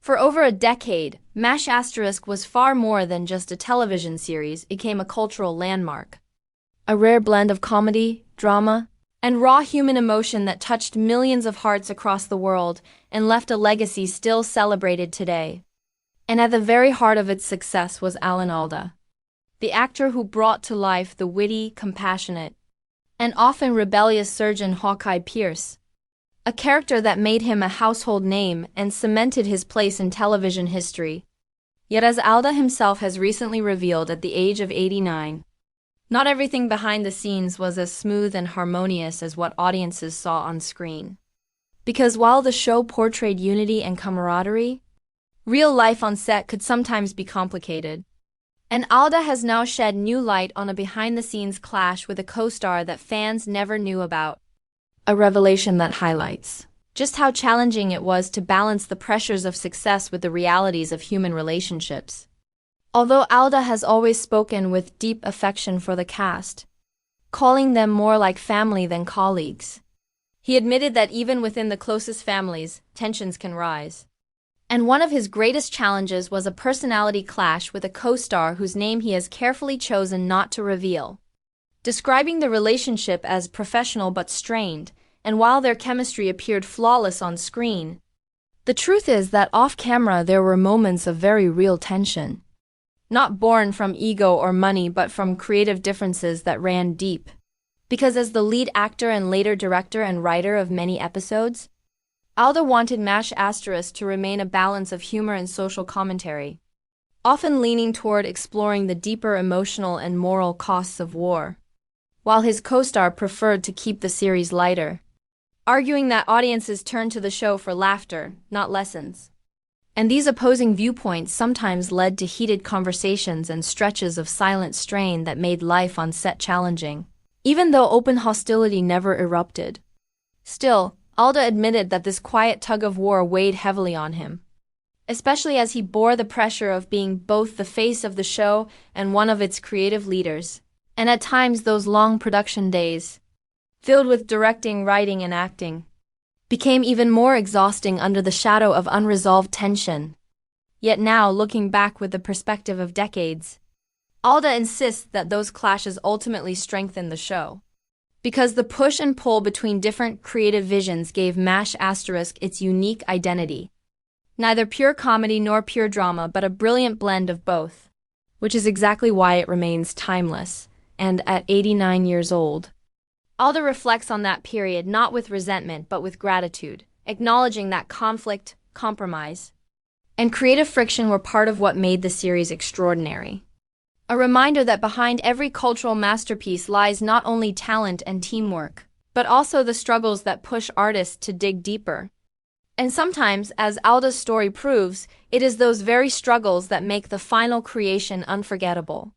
For over a decade, MASH was far more than just a television series. It became a cultural landmark. A rare blend of comedy, drama, and raw human emotion that touched millions of hearts across the world and left a legacy still celebrated today. And at the very heart of its success was Alan Alda, the actor who brought to life the witty, compassionate, and often rebellious surgeon Hawkeye Pierce, a character that made him a household name and cemented his place in television history. Yet as Alda himself has recently revealed at the age of 89, not everything behind the scenes was as smooth and harmonious as what audiences saw on screen. Because while the show portrayed unity and camaraderie, real life on set could sometimes be complicated. And Alda has now shed new light on a behind-the-scenes clash with a co-star that fans never knew about. A revelation that highlights just how challenging it was to balance the pressures of success with the realities of human relationships. Although Alda has always spoken with deep affection for the cast, calling them more like family than colleagues, he admitted that even within the closest families, tensions can rise. And one of his greatest challenges was a personality clash with a co-star whose name he has carefully chosen not to reveal, describing the relationship as professional but strained. And while their chemistry appeared flawless on screen, the truth is that off-camera there were moments of very real tension. Not born from ego or money but from creative differences that ran deep. Because as the lead actor and later director and writer of many episodes, Alda wanted MASH to remain a balance of humor and social commentary, often leaning toward exploring the deeper emotional and moral costs of war, while his co-star preferred to keep the series lighter, arguing that audiences turn to the show for laughter, not lessons. And these opposing viewpoints sometimes led to heated conversations and stretches of silent strain that made life on set challenging, even though open hostility never erupted. Still, Alda admitted that this quiet tug-of-war weighed heavily on him, especially as he bore the pressure of being both the face of the show and one of its creative leaders. And at times those long production days, filled with directing, writing, and acting, became even more exhausting under the shadow of unresolved tension. Yet now, looking back with the perspective of decades, Alda insists that those clashes ultimately strengthened the show. Because the push and pull between different creative visions gave MASH its unique identity. Neither pure comedy nor pure drama, but a brilliant blend of both, which is exactly why it remains timeless. And at 89 years old, Alda reflects on that period not with resentment but with gratitude, acknowledging that conflict, compromise, and creative friction were part of what made the series extraordinary. A reminder that behind every cultural masterpiece lies not only talent and teamwork, but also the struggles that push artists to dig deeper. And sometimes, as Alda's story proves, it is those very struggles that make the final creation unforgettable.